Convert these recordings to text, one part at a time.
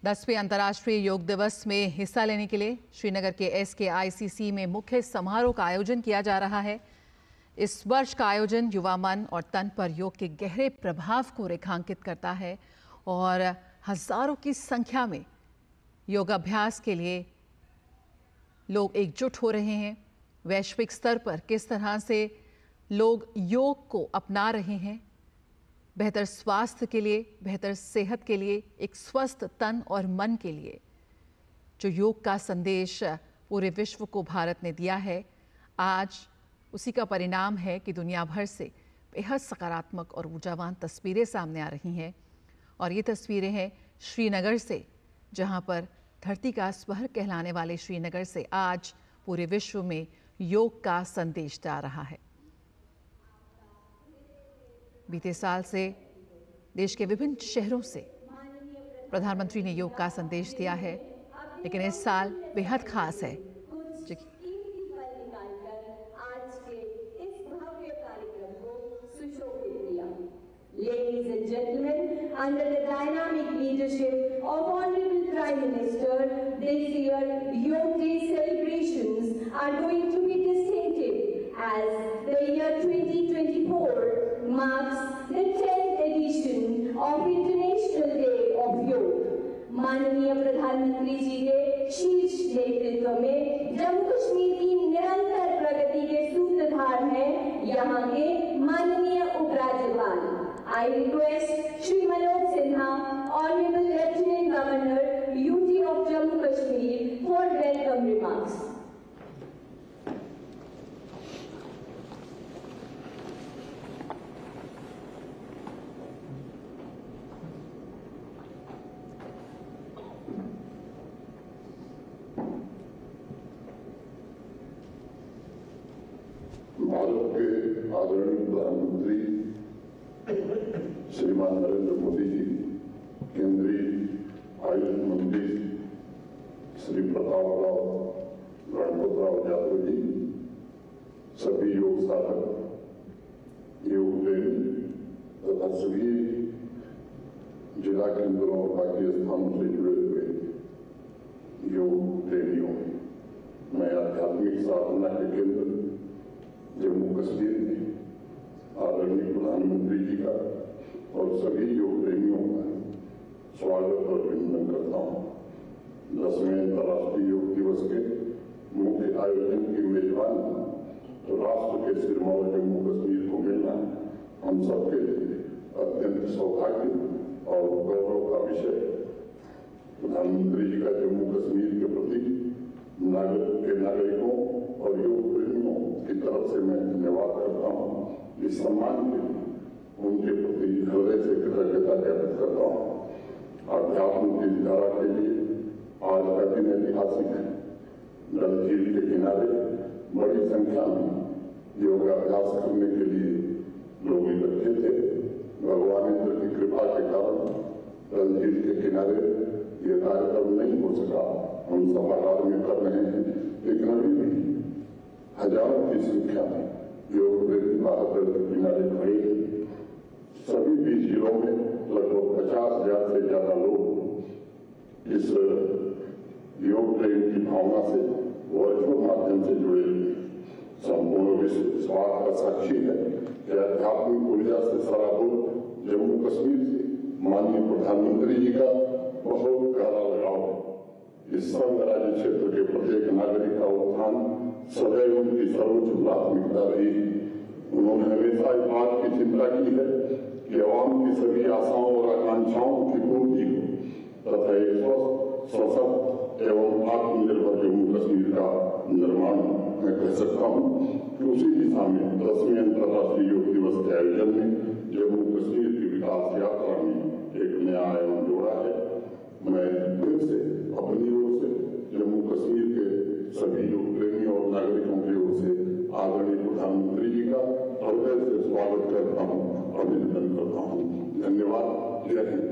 10वें अंतर्राष्ट्रीय योग दिवस में हिस्सा लेने के लिए श्रीनगर के SKICC में मुख्य समारोह का आयोजन किया जा रहा है। इस वर्ष का आयोजन युवा मन और तन पर योग के गहरे प्रभाव को रेखांकित करता है और हजारों की संख्या में योगाभ्यास के लिए लोग एकजुट हो रहे हैं। वैश्विक स्तर पर किस तरह से लोग योग को अपना रहे हैं, बेहतर स्वास्थ्य के लिए, बेहतर सेहत के लिए, एक स्वस्थ तन और मन के लिए जो योग का संदेश पूरे विश्व को भारत ने दिया है, आज उसी का परिणाम है कि दुनिया भर से बेहद सकारात्मक और ऊर्जावान तस्वीरें सामने आ रही हैं। और ये तस्वीरें हैं श्रीनगर से, जहां पर धरती का स्वर कहलाने वाले श्रीनगर से आज पूरे विश्व में योग का संदेश जा रहा है। बीते साल से देश के विभिन्न शहरों से प्रधानमंत्री ने योग का संदेश दिया है, लेकिन इस साल बेहद खास है। Ladies and gentlemen, under the dynamic leadership of Honorable Prime Minister, this year Yoga Day celebrations are going to be distinctive as the year 2024 marks the 10th edition of International Day of Yoga. माननीय प्रधानमंत्री जी के शीर्ष नेतृत्व में जम्मू कश्मीर की निरंतर प्रगति के सूत्रधार हैं यहाँ के माननीय उपराज्यपाल। I request Shri Manoj Sinha, Honorable Lieutenant Governor, UT of Jammu Kashmir, for welcome remarks. Bharat के आदरणीय प्रधानमंत्री श्रीमान नरेंद्र मोदी जी, केंद्रीय आयुष मंत्री श्री प्रतापराव गणपतराव यादव जी, सभी योग साधक, योग प्रेमी तथा सभी जिला केंद्रों और बाकी स्थानों से जुड़े हुए योग प्रेमियों, मैं आध्यात्मिक साधना के केंद्र जम्मू कश्मीर में आदरणीय प्रधानमंत्री जी का और सभी योग प्रेमियों का स्वागत और अभिनंदन करता हूँ। 10वें अंतर्राष्ट्रीय योग दिवस के मुख्य आयोजन की मेजबान राष्ट्र के सिरमौर जम्मू कश्मीर को मिलना हम सबके लिए अत्यंत सौभाग्य और गौरव का विषय है। प्रधानमंत्री जी का जम्मू कश्मीर के प्रति नागरिकों और योग प्रेमियों की तरफ से मैं धन्यवाद करता हूँ। इस सम्मान के लिए उनके प्रति हृदय से कृतज्ञता व्यक्त करता हूँ। अध्यात्म की धारा के लिए आज का दिन ऐतिहासिक है। डल झील के किनारे बड़ी संख्या में योगाभ्यास करने के लिए लोग इकट्ठे थे। भगवान इंद्र की कृपा के कारण डल झील के किनारे ये कार्यक्रम नहीं हो सका, हम सभागार में कर रहे हैं, लेकिन अभी भी हजारों की संख्या में योग प्रेमी बहादुर के किनारे खड़े हैं। सभी 20 जिलों में लगभग 50,000 से ज्यादा लोग इस योग प्रेम की भावना से वर्चुअल माध्यम से जुड़े हुए। संपूर्ण विश्व इस बात का साक्षी है कि आध्यात्मिक ऊर्जा से सराबोर जम्मू कश्मीर से माननीय प्रधानमंत्री जी का बहुत गहरा लगाव है। इस संघ राज्य क्षेत्र के प्रत्येक नागरिक का उत्थान सदैव उनकी सर्वोच्च प्राथमिकता रही। उन्होंने हमेशा इस बात की चिंता की है कि आवाम की सभी आशाओं और आकांक्षाओं की पूर्ति हो तथा एक स्वस्थ, सशक्त एवं आत्मनिर्भर जम्मू कश्मीर का निर्माण। मैं कह सकता हूँ कि उसी दिशा में 10वें अंतर्राष्ट्रीय योग दिवस के आयोजन में जम्मू कश्मीर की विकास यात्रा में एक नया आयाम जोड़ा है। मैं फिर से अपनी ओर से जम्मू कश्मीर के सभी योग प्रेमियों और नागरिकों की ओर से आदरणीय प्रधानमंत्री जी का हृदय से स्वागत करता हूँ, अभिनंदन करता हूँ। धन्यवाद। जय हिंद।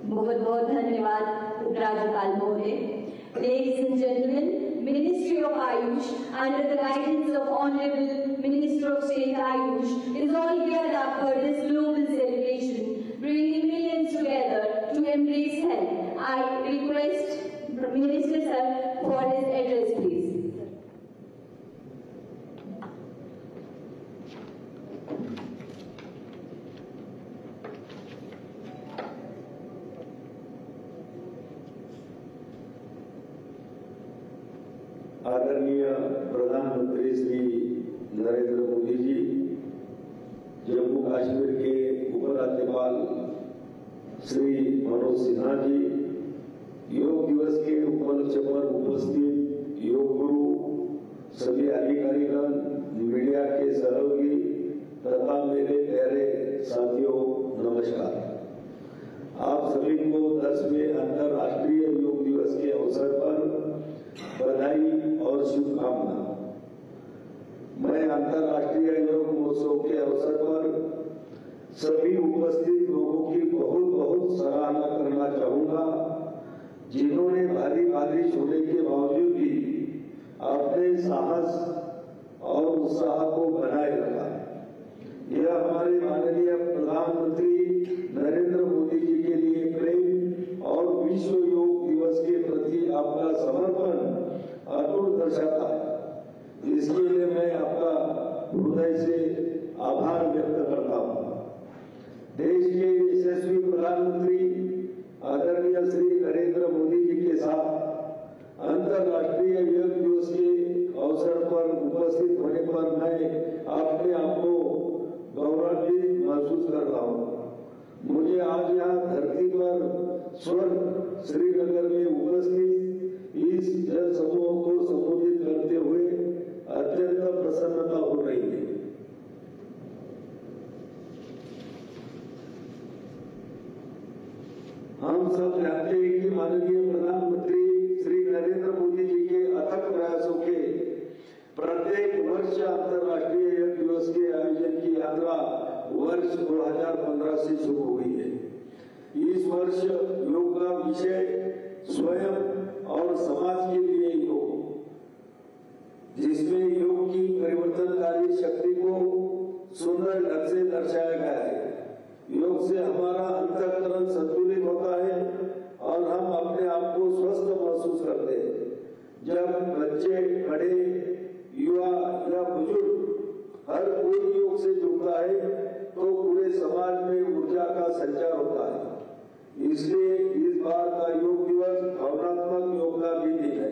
बहुत बहुत धन्यवाद उपराज्यपाल महोदय। Ladies and gentlemen, Ministry of Ayush under the guidance of Honorable Minister of State Ayush is all geared माननीय प्रधानमंत्री श्री नरेंद्र मोदी जी, जम्मू कश्मीर के उपराज्यपाल श्री मनोज सिन्हा जी, योग दिवस के उपलक्ष्य पर उपस्थित योग गुरु, सभी अधिकारीगण, मीडिया के सहयोगी तथा मेरे प्यारे साथियों, नमस्कार। आप सभी को 10वें अंतर्राष्ट्रीय योग दिवस के अवसर पर बधाई और शुभकामना। मैं अंतर्राष्ट्रीय योग महोत्सव के अवसर पर सभी उपस्थित लोगों की बहुत बहुत सराहना करना चाहूंगा, जिन्होंने भारी बारिश होने के बावजूद भी अपने साहस और उत्साह को बनाए रखा। यह हमारे माननीय प्रधानमंत्री नरेंद्र मोदी जी के लिए प्रेम और विश्व योग दिवस के प्रति आपका समर्पण अटूट दर्शाता है। इसके लिए मैं आपका हृदय से आभार व्यक्त करता हूँ। देश के यशस्वी प्रधानमंत्री आदरणीय श्री नरेंद्र मोदी जी के साथ अंतर्राष्ट्रीय योग दिवस के अवसर पर उपस्थित होने पर मैं अपने आप को गौरवान्वित महसूस कर रहा हूँ। मुझे आज यहाँ धरती पर स्वर्ग श्रीनगर में उपस्थित इस जन समूह को संबोधित करते हुए अत्यंत प्रसन्नता हो रही है। हम सब जानते हैं कि माननीय प्रधानमंत्री श्री नरेंद्र मोदी जी के अथक प्रयासों के प्रत्येक वर्ष अंतर्राष्ट्रीय योग दिवस के आयोजन की यात्रा वर्ष 2015 से शुरू हुई है। इस वर्ष योग का विषय स्वयं और समाज के लिए योग, जिसमें योग की परिवर्तनकारी शक्ति को सुंदर ढंग से दर्शाया गया है। योग से हमारा अंतःकरण संतुलित होता है और हम अपने आप को स्वस्थ महसूस करते हैं। जब बच्चे, बड़े, युवा या बुजुर्ग हर कोई योग से जुड़ता है तो पूरे समाज में ऊर्जा का संचार होता है। इसलिए इस बार का योग दिवस भावनात्मक योग का भी दिन है।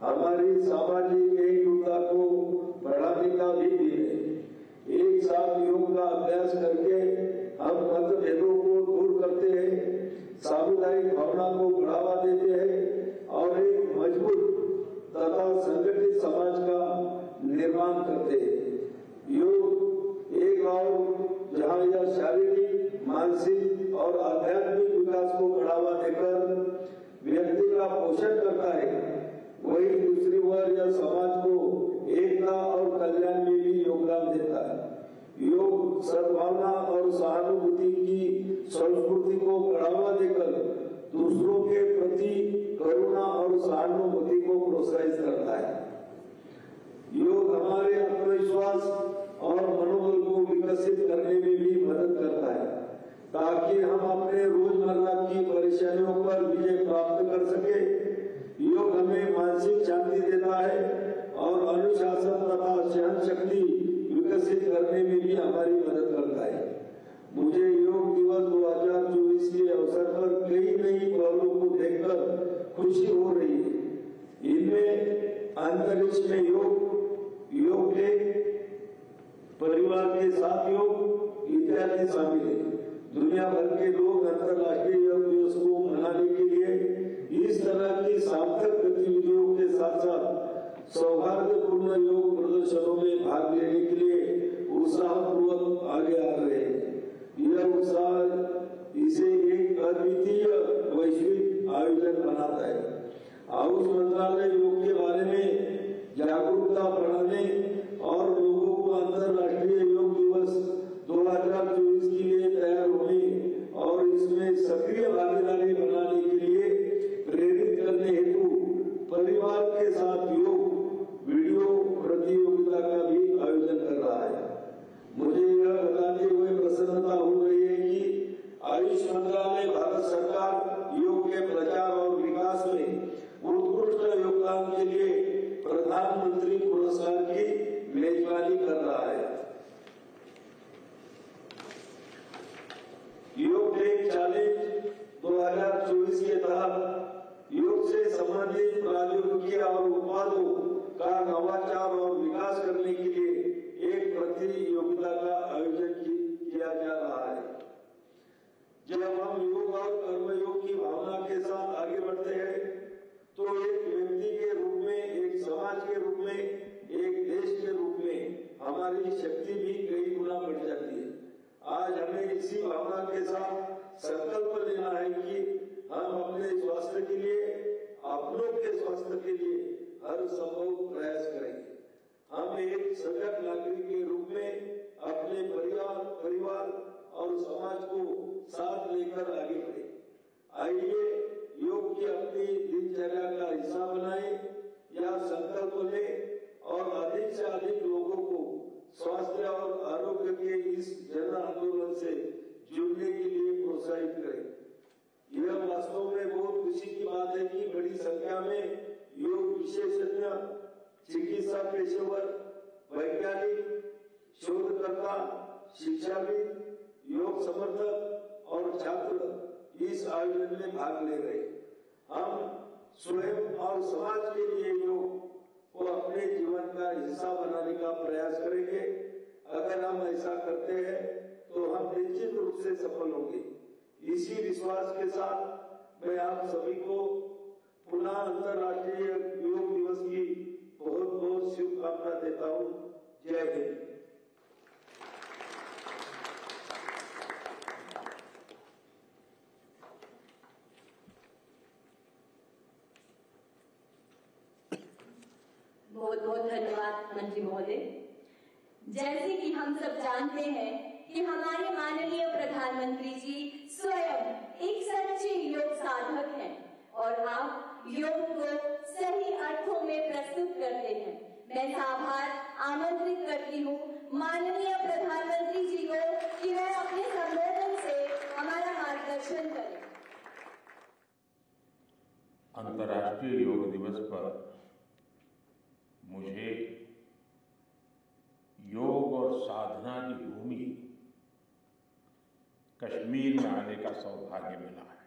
हमारी सामाजिक एकजुटता को बढ़ाने का भी दिन है। एक साथ योग का अभ्यास करके हम मतभेदों को दूर करते हैं, सामुदायिक भावना को बढ़ावा देते हैं और एक मजबूत तथा संगठित समाज का निर्माण करते हैं। योग एक और जहाँ यह शारीरिक, मानसिक और आध्यात्मिक विकास को बढ़ावा देकर व्यक्ति का पोषण करता है, वही दूसरी ओर यह समाज को एकता और कल्याण में भी योगदान देता है। योग सद्भावना और सहानुभूति की संस्कृति को बढ़ावा देकर दूसरों के प्रति करुणा और सहानुभूति को प्रोत्साहित करता है। योग हमारे आत्मविश्वास और मनोबल को विकसित करने में भी मदद करता है, ताकि हम अपने रोजमर्रा की परेशानियों पर विजय प्राप्त कर सके। योग हमें मानसिक शांति देता है और अनुशासन तथा सहन शक्ति विकसित करने में भी हमारी मदद करता है। मुझे योग दिवस 2024 के अवसर पर कई नई पहलों को देखकर खुशी हो रही है। इनमें अंतरिक्ष में योग डे, परिवार के साथ योग इत्यादि शामिल है। दुनिया भर के लोग अंतर्राष्ट्रीय योग दिवस को मनाने के लिए इस तरह की सार्थक गतिविधियों के साथ साथ सौहार्दपूर्ण योग प्रदर्शनों में भाग लेने के लिए उत्साहपूर्वक आगे आ रहे हैं। यह उत्साह इसे एक अद्वितीय वैश्विक आयोजन बनाता है। आयुष मंत्रालय योग के बारे में जागरूकता बढ़ाने और लोगों को अंतर्राष्ट्रीय योग दिवस 2024 के लिए तैयार होने और इसमें सक्रिय भागीदारी बनाने के लिए प्रेरित करने हेतु परिवार के साथ योग वीडियो प्रतियोगिता का भी आयोजन कर रहा है। मुझे संकल्प लेना है कि हम अपने स्वास्थ्य के लिए, अपनों के स्वास्थ्य के लिए हर संभव प्रयास करेंगे। हम एक सजग नागरिक के रूप में अपने परिवार और समाज को साथ लेकर आगे बढ़े। आइए योग की अपनी दिनचर्या का हिस्सा बनाएं या संकल्प लें और अधिक से अधिक लोगों को स्वास्थ्य और आरोग्य के इस जन आंदोलन से जुड़ने के लिए प्रोत्साहित करें। यह वास्तव में बहुत खुशी की बात है कि बड़ी संख्या में योग विशेषज्ञ, चिकित्सा पेशेवर, वैज्ञानिक, शोधकर्ता, शिक्षाविद, योग समर्थक और छात्र इस आयोजन में भाग ले रहे। हम स्वयं और समाज के लिए योग को अपने जीवन का हिस्सा बनाने का प्रयास करेंगे। अगर हम ऐसा करते हैं तो हम निश्चित रूप से सफल होंगे। इसी विश्वास के साथ मैं आप सभी को पुनः अंतर्राष्ट्रीय योग दिवस की बहुत बहुत शुभकामना देता हूँ। जय हिंद। बहुत बहुत धन्यवाद मंत्री महोदय। जैसे कि हम सब जानते हैं कि हमारे माननीय प्रधानमंत्री जी स्वयं एक सच्चे योग साधक हैं और आप योग को सही अर्थों में प्रस्तुत करते हैं। मैं आभार आमंत्रित करती हूँ माननीय प्रधानमंत्री जी को कि वह अपने संबोधन से हमारा मार्गदर्शन करें। अंतर्राष्ट्रीय योग दिवस पर मुझे योग और साधना की भूमि कश्मीर में आने का सौभाग्य मिला है।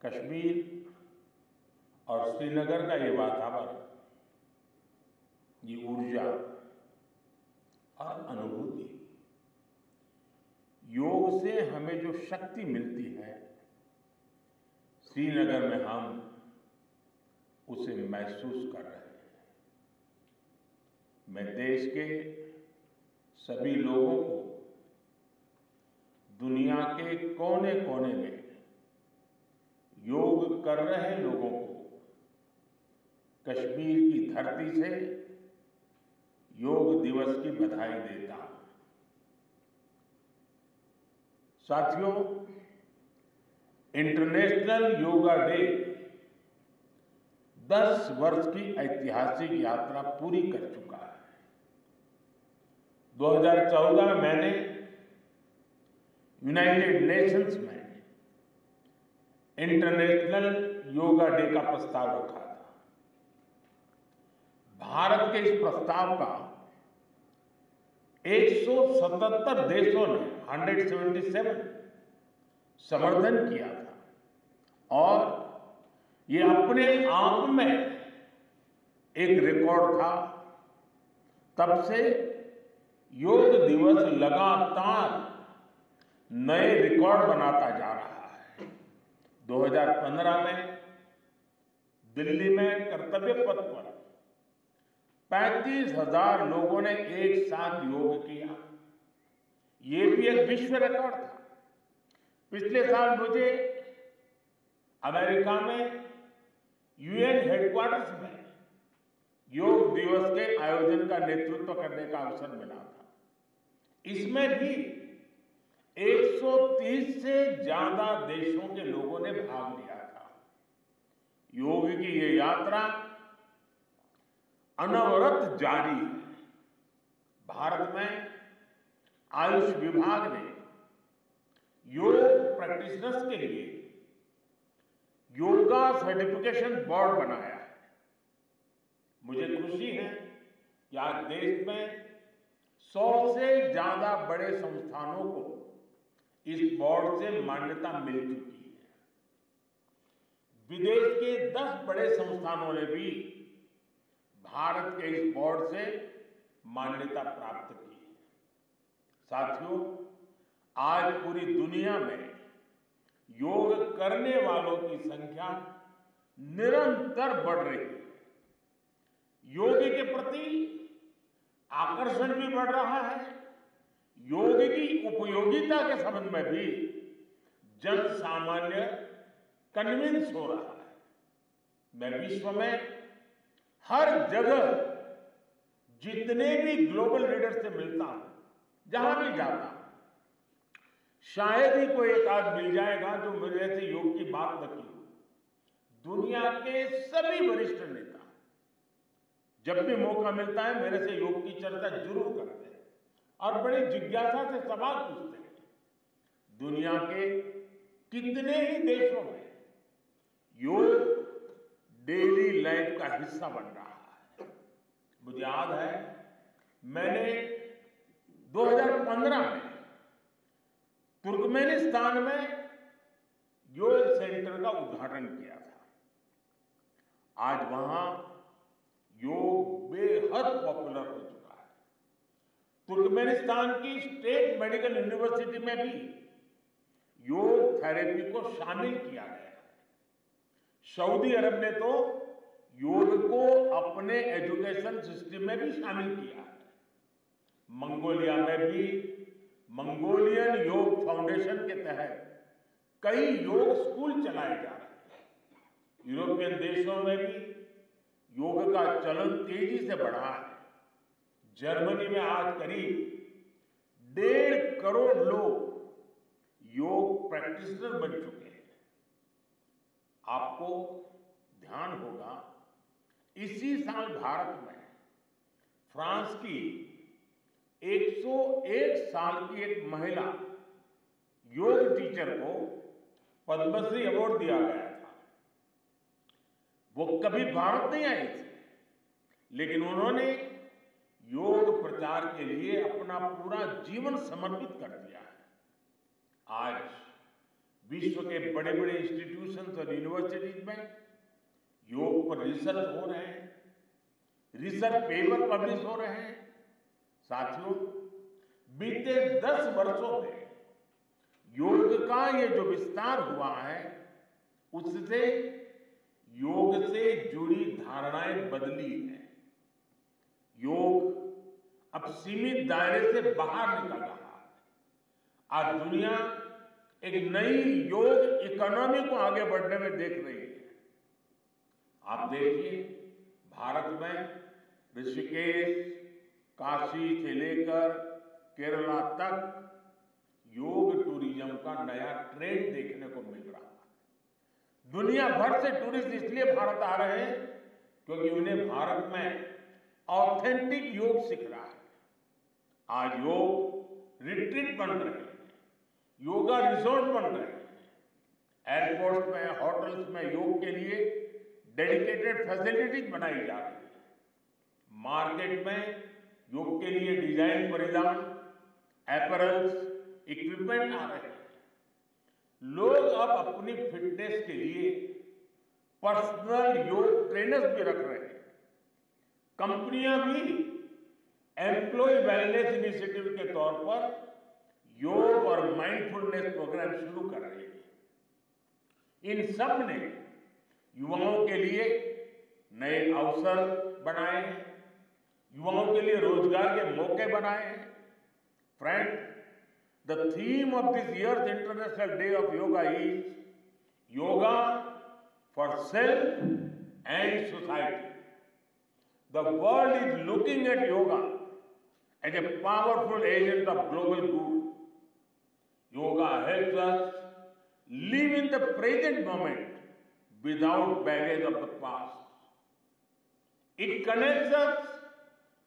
कश्मीर और श्रीनगर का ये वातावरण, ये ऊर्जा और अनुभूति, योग से हमें जो शक्ति मिलती है, श्रीनगर में हम उसे महसूस कर रहे हैं। मैं देश के सभी लोगों को, दुनिया के कोने कोने में योग कर रहे लोगों को कश्मीर की धरती से योग दिवस की बधाई देता हूं। साथियों, इंटरनेशनल योगा डे 10 वर्ष की ऐतिहासिक यात्रा पूरी कर चुका है। 2014 में मैंने यूनाइटेड नेशंस में इंटरनेशनल योगा डे का प्रस्ताव रखा था। भारत के इस प्रस्ताव का 177 देशों ने 177 समर्थन किया था और ये अपने आप में एक रिकॉर्ड था। तब से योग दिवस लगातार नए रिकॉर्ड बनाता जा रहा है। 2015 में दिल्ली में कर्तव्य पथ पर 35,000 लोगों ने एक साथ योग किया। ये भी एक विश्व रिकॉर्ड था। पिछले साल मुझे अमेरिका में यूएन हेडक्वार्टर्स में योग दिवस के आयोजन का नेतृत्व करने का अवसर मिला था। इसमें भी 130 से ज्यादा देशों के लोगों ने भाग लिया था। योग की ये यात्रा अनवरत जारी है। भारत में आयुष विभाग ने योग प्रैक्टिशनर्स के लिए योगा सर्टिफिकेशन बोर्ड बनाया है। मुझे खुशी है कि आज देश में 100 से ज्यादा बड़े संस्थानों को इस बोर्ड से मान्यता मिल चुकी है। विदेश के 10 बड़े संस्थानों ने भी भारत के इस बोर्ड से मान्यता प्राप्त की है। साथियों, आज पूरी दुनिया में योग करने वालों की संख्या निरंतर बढ़ रही है। योग के प्रति आकर्षण भी बढ़ रहा है। योग की उपयोगिता के संबंध में भी जन सामान्य कन्विंस हो रहा है। मैं विश्व में हर जगह जितने भी ग्लोबल लीडर से मिलता हूं, जहां भी जाता हूं, शायद ही कोई एक आध मिल जाएगा जो मेरे से योग की बात न की हो। दुनिया के सभी वरिष्ठ नेता जब भी मौका मिलता है मेरे से योग की चर्चा जरूर करते हैं और बड़े जिज्ञासा से सवाल पूछते हैं। दुनिया के कितने ही देशों में योग डेली लाइफ का हिस्सा बन रहा है। मुझे याद है मैंने 2015 में तुर्कमेनिस्तान में योग सेंटर का उद्घाटन किया था। आज वहां योग बेहद पॉपुलर हो चुका है। तुर्कमेनिस्तान की स्टेट मेडिकल यूनिवर्सिटी में भी योग थेरेपी को शामिल किया गया है। सऊदी अरब ने तो योग को अपने एजुकेशन सिस्टम में भी शामिल किया है। मंगोलिया में भी मंगोलियन योग फाउंडेशन के तहत कई योग स्कूल चलाए जा रहे हैं। यूरोपियन देशों में भी योग का चलन तेजी से बढ़ा है। जर्मनी में आज करीब 1.5 करोड़ लोग योग प्रैक्टिशनर बन चुके हैं। आपको ध्यान होगा इसी साल भारत में फ्रांस की 101 साल की एक महिला योग टीचर को पद्मश्री अवार्ड दिया गया था। वो कभी भारत नहीं आई थी, लेकिन उन्होंने योग प्रचार के लिए अपना पूरा जीवन समर्पित कर दिया है। आज विश्व के बड़े बड़े इंस्टीट्यूशंस और यूनिवर्सिटीज में योग पर रिसर्च हो रहे हैं, रिसर्च पेपर पब्लिश हो रहे हैं। साथियों, बीते 10 वर्षों में योग का ये जो विस्तार हुआ है, उससे योग से जुड़ी धारणाएं बदली हैं। योग अब सीमित दायरे से बाहर निकल रहा है। आज दुनिया एक नई योग इकोनॉमी को आगे बढ़ने में देख रही है। आप देखिए, भारत में ऋषिकेश, काशी से लेकर केरला तक योग टूरिज्म का नया ट्रेंड देखने को मिल रहा है। दुनिया भर से टूरिस्ट इसलिए भारत आ रहे हैं क्योंकि उन्हें भारत में ऑथेंटिक योग सीख रहा है। आज योग रिट्रीट बन रहे हैं, योगा रिसोर्ट बन रहे हैं। एयरपोर्ट में, होटल्स में योग के लिए डेडिकेटेड फैसिलिटीज बनाई जा रही है। मार्केट में योग के लिए डिजाइन परिधान, अपैरल्स, इक्विपमेंट आ रहे हैं। लोग अब अपनी फिटनेस के लिए पर्सनल योग ट्रेनर्स भी रख रहे हैं। कंपनियां भी एम्प्लॉय वेलनेस इनिशिएटिव के तौर पर योग और माइंडफुलनेस प्रोग्राम शुरू कर रही है। इन सब ने युवाओं के लिए नए अवसर बनाए हैं, युवाओं के लिए रोजगार के मौके बनाए हैं। Friends, the theme of this years international day of yoga is yoga for self and society. The world is looking at yoga as a powerful agent of global good. Yoga helps us live in the present moment without baggage of the past. It connects us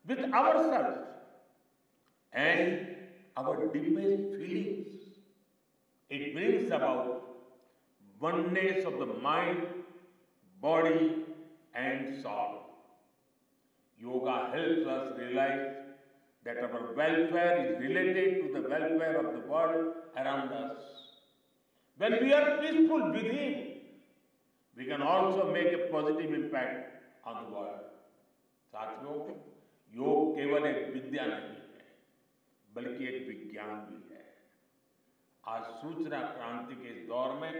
with ourselves and our deepest feelings. It brings about oneness of the mind, body, and soul. Yoga helps us realize that our welfare is related to the welfare of the world around us. When we are peaceful within, we can also make a positive impact on the world. साथियों, योग केवल एक विद्या नहीं है, बल्कि एक विज्ञान भी है। आज सूचना क्रांति के इस दौर में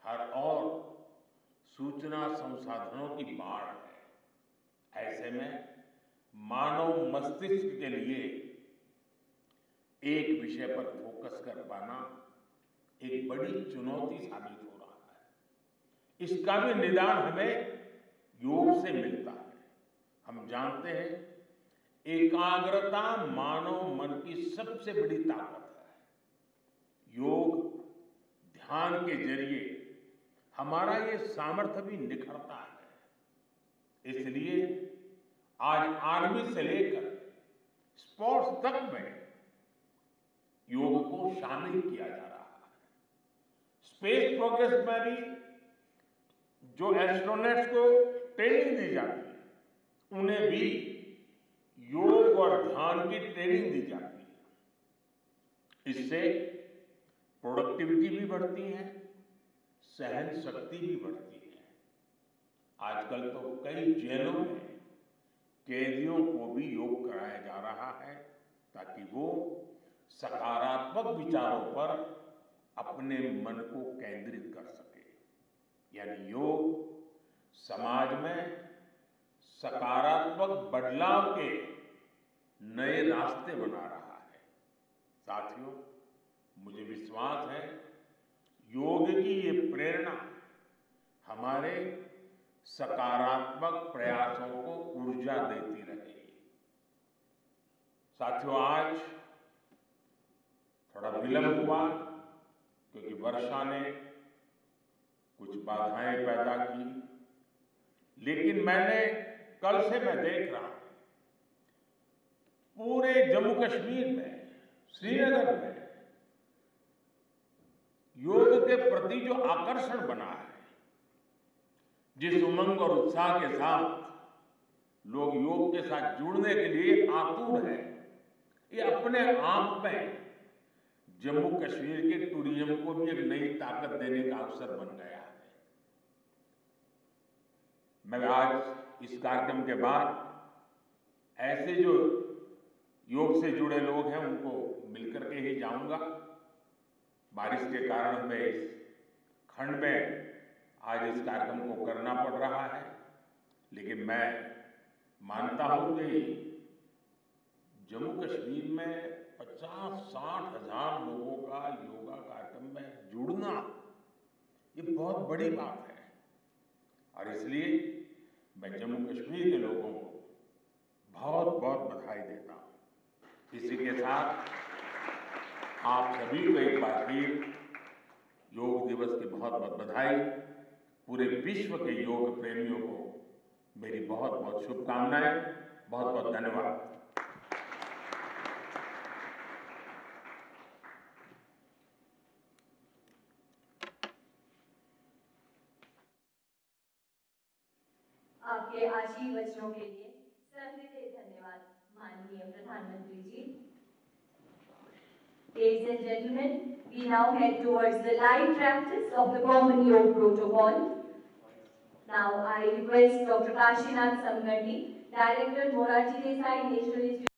हर ओर सूचना संसाधनों की बाढ़ है। ऐसे में मानव मस्तिष्क के लिए एक विषय पर फोकस कर पाना एक बड़ी चुनौती साबित हो रहा है। इसका भी निदान हमें योग से मिलता है। हम जानते हैं एकाग्रता मानव मन की सबसे बड़ी ताकत है। योग ध्यान के जरिए हमारा ये सामर्थ्य भी निखरता है। इसलिए आज आर्मी से लेकर स्पोर्ट्स तक में योग को शामिल किया जा रहा है। स्पेस प्रोग्रेस में भी जो एस्ट्रोनॉट्स को ट्रेनिंग दी जाती है उन्हें भी योग और ध्यान की ट्रेनिंग दी जाती है। इससे प्रोडक्टिविटी भी बढ़ती है, सहन शक्ति भी बढ़ती है। आजकल तो कई जेलों में कैदियों को भी योग कराया जा रहा है ताकि वो सकारात्मक विचारों पर अपने मन को केंद्रित कर सके। यानी योग समाज में सकारात्मक बदलाव के नए रास्ते बना रहा है। साथियों, मुझे विश्वास है योग की ये प्रेरणा हमारे सकारात्मक प्रयासों को ऊर्जा देती रहेगी। साथियों, आज थोड़ा विलंब हुआ क्योंकि वर्षा ने कुछ बाधाएं पैदा की, लेकिन कल से मैं देख रहा हूं पूरे जम्मू कश्मीर में, श्रीनगर में योग के प्रति जो आकर्षण बना है, जिस उमंग और उत्साह के साथ लोग योग के साथ जुड़ने के लिए आतुर हैं, ये अपने आप में जम्मू कश्मीर के टूरिज्म को भी एक नई ताकत देने का अवसर बन गया है। मैं आज इस कार्यक्रम के बाद ऐसे जो योग से जुड़े लोग हैं उनको मिलकर के ही जाऊंगा। बारिश के कारण हमें इस खंड में आज इस कार्यक्रम को करना पड़ रहा है, लेकिन मैं मानता हूं कि जम्मू कश्मीर में 50-60 हजार लोगों का योगा कार्यक्रम में जुड़ना ये बहुत बड़ी बात है। और इसलिए मैं जम्मू कश्मीर के लोगों को बहुत बहुत बधाई देता हूं। इसी के साथ आप सभी को एक बार फिर योग दिवस की बहुत बहुत बधाई। पूरे विश्व के योग प्रेमियों को मेरी बहुत बहुत शुभकामनाएं। बहुत बहुत धन्यवाद। आपके आशीर्वचनों के लिए सहृदय धन्यवाद माननीय प्रधानमंत्री जी। Ladies and gentlemen, we now head towards the live practice of the Common Yoga Protocol. Now I request Dr. Kashinath Samgandi, Director, Morarji Desai National Institute.